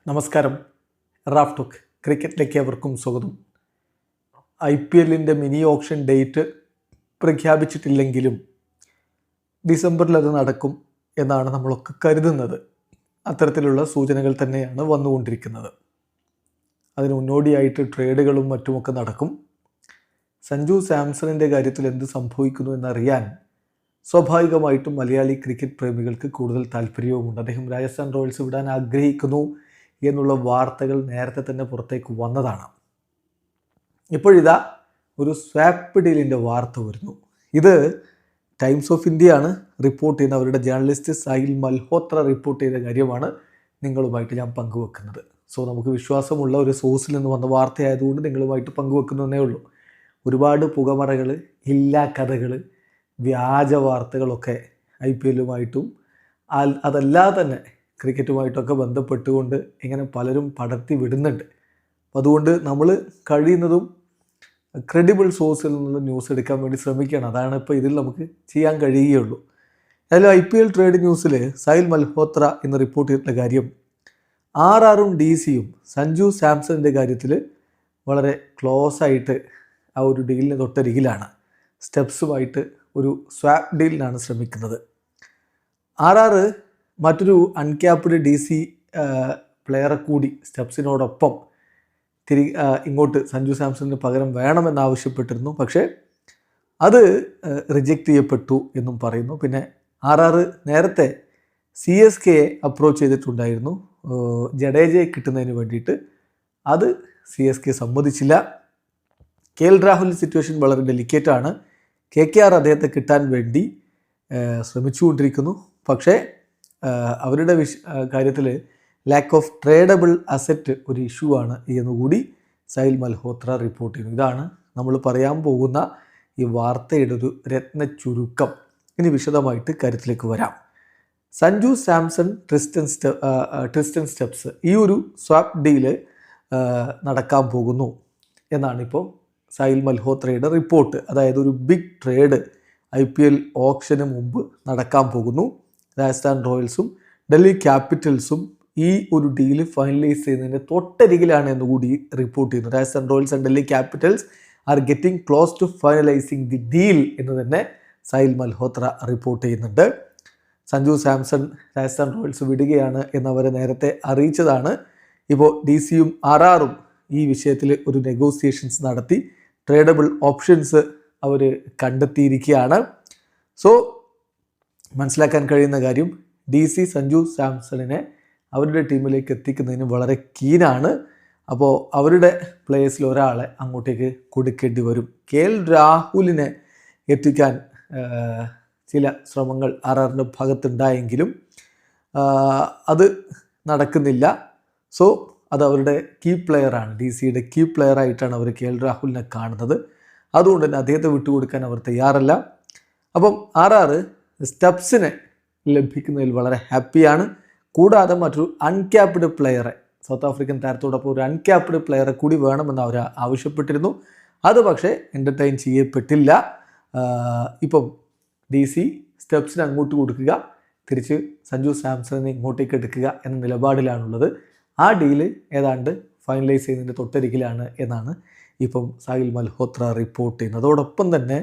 നമസ്കാരം. Raf talk ക്രിക്കറ്റിലേക്ക് അവർക്കും സ്വാഗതം. IPLൻ്റെ മിനി ഓപ്ഷൻ ഡേറ്റ് പ്രഖ്യാപിച്ചിട്ടില്ലെങ്കിലും ഡിസംബറിൽ അത് നടക്കും എന്നാണ് നമ്മളൊക്കെ കരുതുന്നത്. അത്തരത്തിലുള്ള സൂചനകൾ തന്നെയാണ് വന്നുകൊണ്ടിരിക്കുന്നത്. അതിന് മുന്നോടിയായിട്ട് ട്രേഡുകളും മറ്റുമൊക്കെ നടക്കും. സഞ്ജു സാംസണിൻ്റെ കാര്യത്തിൽ എന്ത് സംഭവിക്കുന്നു എന്നറിയാൻ സ്വാഭാവികമായിട്ടും മലയാളി ക്രിക്കറ്റ് പ്രേമികൾക്ക് കൂടുതൽ താല്പര്യവുമുണ്ട്. അദ്ദേഹം രാജസ്ഥാൻ റോയൽസ് വിടാൻ ആഗ്രഹിക്കുന്നു എന്നുള്ള വാർത്തകൾ നേരത്തെ തന്നെ പുറത്തേക്ക് വന്നതാണ്. ഇപ്പോഴിതാ ഒരു സ്വാപ്പ് ഡീലിൻ്റെ വാർത്ത വരുന്നു. ഇത് ടൈംസ് ഓഫ് ഇന്ത്യയാണ് റിപ്പോർട്ട് ചെയ്യുന്ന അവരുടെ ജേർണലിസ്റ്റ് സാഹിൽ മൽഹോത്ര റിപ്പോർട്ട് ചെയ്ത കാര്യമാണ് നിങ്ങളുമായിട്ട് ഞാൻ പങ്കുവെക്കുന്നത്. നമുക്ക് വിശ്വാസമുള്ള ഒരു സോഴ്സിൽ നിന്ന് വന്ന വാർത്തയായതുകൊണ്ട് നിങ്ങളുമായിട്ട് പങ്കുവെക്കുന്നതേ ഉള്ളൂ. ഒരുപാട് പുകമറകൾ, ഇല്ലാ കഥകൾ, വ്യാജ വാർത്തകളൊക്കെ IPLുമായിട്ടും അതല്ലാതെ തന്നെ ക്രിക്കറ്റുമായിട്ടൊക്കെ ബന്ധപ്പെട്ടുകൊണ്ട് ഇങ്ങനെ പലരും പടർത്തി വിടുന്നുണ്ട്. അപ്പോൾ അതുകൊണ്ട് നമ്മൾ കഴിയുന്നതും ക്രെഡിബിൾ സോഴ്സിൽ നിന്നുള്ള ന്യൂസ് എടുക്കാൻ വേണ്ടി ശ്രമിക്കണം. അതാണ് ഇപ്പോൾ ഇതിൽ നമുക്ക് ചെയ്യാൻ കഴിയുകയുള്ളൂ. അതിൽ IPL ട്രേഡ് ന്യൂസിൽ സാഹിൽ മൽഹോത്ര എന്ന് റിപ്പോർട്ട് ചെയ്തിട്ടുള്ള കാര്യം, RRും DCയും സഞ്ജു സാംസണിൻ്റെ കാര്യത്തിൽ വളരെ ക്ലോസ് ആയിട്ട് ആ ഒരു ഡീലിന് തൊട്ടരികിലാണ്. സ്റ്റെപ്സുമായിട്ട് ഒരു സ്വാപ്പ് ഡീലിനാണ് ശ്രമിക്കുന്നത്. RR മറ്റൊരു അൺക്യാപ്ഡ് DC പ്ലെയറെ കൂടി സ്റ്റെപ്സിനോടൊപ്പം ഇങ്ങോട്ട് സഞ്ജു സാംസണിന് പകരം വേണമെന്നാവശ്യപ്പെട്ടിരുന്നു. പക്ഷേ അത് റിജക്റ്റ് ചെയ്യപ്പെട്ടു എന്നും പറയുന്നു. പിന്നെ RR നേരത്തെ CSKയെ അപ്രോച്ച് ചെയ്തിട്ടുണ്ടായിരുന്നു ജഡേജയെ കിട്ടുന്നതിന് വേണ്ടിയിട്ട്. അത് CSK സമ്മതിച്ചില്ല. KL രാഹുൽ സിറ്റുവേഷൻ വളരെ ഡെലിക്കേറ്റാണ്. KKR അദ്ദേഹത്തെ കിട്ടാൻ വേണ്ടി ശ്രമിച്ചുകൊണ്ടിരിക്കുന്നു. പക്ഷേ അവരുടെ കാര്യത്തിൽ ലാക്ക് ഓഫ് ട്രേഡബിൾ അസറ്റ് ഒരു ഇഷ്യൂ ആണ് എന്നുകൂടി സാഹിൽ മൽഹോത്ര റിപ്പോർട്ട് ചെയ്യുന്നു. ഇതാണ് നമ്മൾ പറയാൻ പോകുന്ന ഈ വാർത്തയുടെ ഒരു രത്ന ചുരുക്കം. ഇനി വിശദമായിട്ട് കാര്യത്തിലേക്ക് വരാം. സഞ്ജു സാംസൺ ട്രിസ്റ്റൻ സ്റ്റെപ്സ് ഈ ഒരു സ്വാപ്പ് ഡീല് നടക്കാൻ പോകുന്നു എന്നാണിപ്പോൾ സാഹിൽ മൽഹോത്രയുടെ റിപ്പോർട്ട്. അതായത് ഒരു ബിഗ് ട്രേഡ് IPL ഓപ്ഷന് മുമ്പ് നടക്കാൻ പോകുന്നു. രാജസ്ഥാൻ റോയൽസും ഡൽഹി ക്യാപിറ്റൽസും ഈ ഒരു ഡീല് ഫൈനലൈസ് ചെയ്യുന്നതിൻ്റെ തൊട്ടരികിലാണ് എന്നുകൂടി റിപ്പോർട്ട് ചെയ്യുന്നു. Rajasthan Royals and Delhi Capitals are getting close to finalising the deal എന്ന് തന്നെ സാഹിൽ മൽഹോത്ര റിപ്പോർട്ട് ചെയ്യുന്നുണ്ട്. സഞ്ജു സാംസൺ രാജസ്ഥാൻ റോയൽസ് വിടുകയാണ് എന്നവരെ നേരത്തെ അറിയിച്ചതാണ്. ഇപ്പോൾ DCയും RRും ഈ വിഷയത്തിൽ ഒരു നെഗോസിയേഷൻസ് നടത്തി ട്രേഡബിൾ ഓപ്ഷൻസ് അവർ കണ്ടെത്തിയിരിക്കുകയാണ്. മനസ്സിലാക്കാൻ കഴിയുന്ന കാര്യം, DC സഞ്ജു സാംസണിനെ അവരുടെ ടീമിലേക്ക് എത്തിക്കുന്നതിന് വളരെ കീനാണ്. അപ്പോൾ അവരുടെ പ്ലേയേഴ്സിൽ ഒരാളെ അങ്ങോട്ടേക്ക് കൊടുക്കേണ്ടി വരും. KL രാഹുലിനെ എത്തിക്കാൻ ചില ശ്രമങ്ങൾ RRൻ്റെ ഭാഗത്തുണ്ടായെങ്കിലും അത് നടക്കുന്നില്ല. അത് അവരുടെ കീ പ്ലെയറാണ്, DCയുടെ കീ പ്ലെയറായിട്ടാണ് അവർ KL രാഹുലിനെ കാണുന്നത്. അതുകൊണ്ട് തന്നെ അദ്ദേഹത്തെ വിട്ടുകൊടുക്കാൻ അവർ തയ്യാറല്ല. അപ്പം RR സ്റ്റെപ്സിനെ ലഭിക്കുന്നതിൽ വളരെ ഹാപ്പിയാണ്. കൂടാതെ മറ്റൊരു അൺക്യാപ്ഡ് പ്ലെയറെ, സൗത്ത് ആഫ്രിക്കൻ താരത്തോടൊപ്പം ഒരു അൺക്യാപ്ഡ് പ്ലെയറെ കൂടി വേണമെന്ന് അവർ ആവശ്യപ്പെട്ടിരുന്നു. അത് പക്ഷേ എൻ്റർടൈൻ ചെയ്യപ്പെട്ടില്ല. ഇപ്പം DC സ്റ്റെപ്സിന് അങ്ങോട്ട് കൊടുക്കുക, തിരിച്ച് സഞ്ജു സാംസണിനെ ഇങ്ങോട്ടേക്ക് എടുക്കുക എന്ന നിലപാടിലാണുള്ളത്. ആ ഡീല് ഏതാണ്ട് ഫൈനലൈസ് ചെയ്യുന്നതിൻ്റെ തൊട്ടരികിലാണ് എന്നാണ് ഇപ്പം സാഹിൽ മൽഹോത്ര റിപ്പോർട്ട് ചെയ്യുന്നത്. അതോടൊപ്പം തന്നെ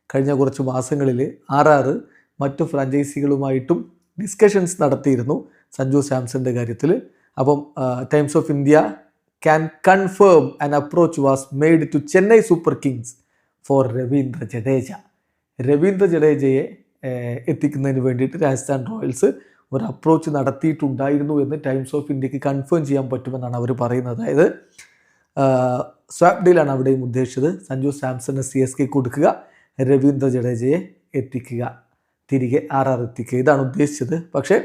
കഴിഞ്ഞ കുറച്ച് മാസങ്ങളിൽ RR മറ്റു ഫ്രാഞ്ചൈസികളുമായിട്ടും ഡിസ്കഷൻസ് നടത്തിയിരുന്നു സഞ്ജു സാംസണിൻ്റെ കാര്യത്തിൽ. അപ്പം Times of India can confirm an approach was made to Chennai Super Kings for Ravindra ജഡേജയെ എത്തിക്കുന്നതിന് വേണ്ടിയിട്ട് രാജസ്ഥാൻ റോയൽസ് ഒരു അപ്രോച്ച് നടത്തിയിട്ടുണ്ടായിരുന്നു എന്ന് ടൈംസ് ഓഫ് ഇന്ത്യക്ക് കൺഫേം ചെയ്യാൻ പറ്റുമെന്നാണ് അവർ പറയുന്നത്. അതായത് സ്വാപ്പ് ഡീലാണ് അവിടെയും ഉദ്ദേശിച്ചത്. സഞ്ജു സാംസണിന് CSK കൊടുക്കുക, രവീന്ദ്ര ജഡേജയെ എത്തിക്കുക, തിരികെ RR എത്തിക്കുക, ഇതാണ് ഉദ്ദേശിച്ചത്. പക്ഷേ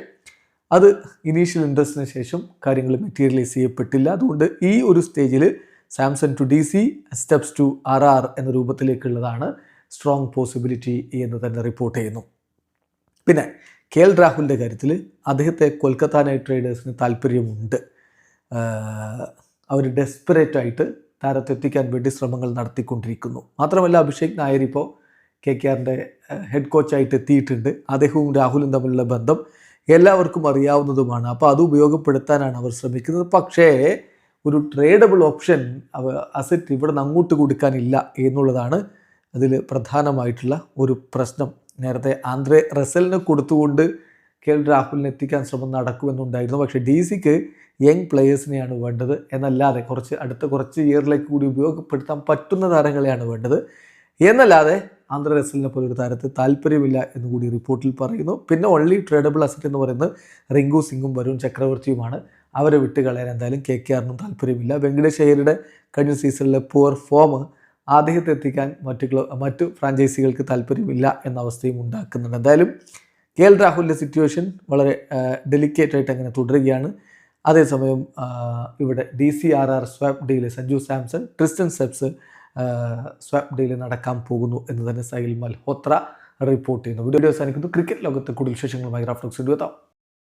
അത് ഇനീഷ്യൽ ഇൻട്രസ്റ്റിന് ശേഷം കാര്യങ്ങൾ മെറ്റീരിയലൈസ് ചെയ്യപ്പെട്ടില്ല. അതുകൊണ്ട് ഈ ഒരു സ്റ്റേജിൽ Samson to DC, steps to RR എന്ന രൂപത്തിലേക്കുള്ളതാണ് സ്ട്രോങ് പോസിബിലിറ്റി എന്ന് തന്നെ റിപ്പോർട്ട് ചെയ്യുന്നു. പിന്നെ KL രാഹുലിൻ്റെ കാര്യത്തിൽ അദ്ദേഹത്തെ കൊൽക്കത്ത നൈറ്റ് റൈഡേഴ്സിന് താല്പര്യമുണ്ട്. അവർ ഡെസ്പറേറ്റായിട്ട് താരത്തെ എത്തിക്കാൻ വേണ്ടി ശ്രമങ്ങൾ നടത്തിക്കൊണ്ടിരിക്കുന്നു. മാത്രമല്ല അഭിഷേക് നായർ ഇപ്പോൾ KKRൻ്റെ ഹെഡ് കോച്ചായിട്ട് എത്തിയിട്ടുണ്ട്. അദ്ദേഹവും രാഹുലും തമ്മിലുള്ള ബന്ധം എല്ലാവർക്കും അറിയാവുന്നതുമാണ്. അപ്പോൾ അത് ഉപയോഗപ്പെടുത്താനാണ് അവർ ശ്രമിക്കുന്നത്. പക്ഷേ ഒരു ട്രേഡബിൾ ഓപ്ഷൻ അസറ്റ് ഇവിടെ നിന്ന് അങ്ങോട്ട് കൊടുക്കാനില്ല എന്നുള്ളതാണ് അതിൽ പ്രധാനമായിട്ടുള്ള ഒരു പ്രശ്നം. നേരത്തെ ആന്ദ്രെ റസലിനെ കൊടുത്തുകൊണ്ട് KL രാഹുലിനെ എത്തിക്കാൻ ശ്രമം നടക്കുമെന്നുണ്ടായിരുന്നു. പക്ഷേ DC-ക്ക് യങ് പ്ലെയേഴ്സിനെയാണ് വേണ്ടത് എന്നല്ലാതെ അടുത്ത കുറച്ച് ഇയറിലേക്ക് കൂടി ഉപയോഗപ്പെടുത്താൻ പറ്റുന്ന താരങ്ങളെയാണ് വേണ്ടത് എന്നല്ലാതെ ആന്ദ്രെ റസലിനെ പോലൊരു താരത്തെ താല്പര്യമില്ല എന്നുകൂടി റിപ്പോർട്ടിൽ പറയുന്നു. പിന്നെ ഓൺലി ട്രേഡബിൾ അസറ്റ് എന്ന് പറയുന്നത് റിങ്കു സിംഗും വരുൺ ചക്രവർത്തിയുമാണ്. അവരെ വിട്ടുകളയാൻ എന്തായാലും KKRനും താല്പര്യമില്ല. വെങ്കടേഷ് അയ്യരുടെ കഴിഞ്ഞ സീസണിലെ പുവർ ഫോം അദ്ദേഹത്തെ എത്തിക്കാൻ മറ്റു ഫ്രാഞ്ചൈസികൾക്ക് താല്പര്യമില്ല എന്ന അവസ്ഥയും ഉണ്ടാക്കുന്നുണ്ട്. എന്തായാലും KL രാഹുലിൻ്റെ സിറ്റുവേഷൻ വളരെ ഡെലിക്കേറ്റ് ആയിട്ട് അങ്ങനെ തുടരുകയാണ്. അതേസമയം ഇവിടെ DCRR swap deal Sanju Samson, Tristan സെപ്സ് സ്വാപ്പ് ഡീല് നടക്കാൻ പോകുന്നു എന്ന് തന്നെ സൈൽ മൽഹോത്ര റിപ്പോർട്ട് ചെയ്യുന്നു. വീഡിയോ അവസാനിക്കുന്നു. ക്രിക്കറ്റ് ലോകത്തെ കൂടുതൽ വിശേഷങ്ങളുമായി റാഫ്റ്റോക്സ് എത്താം.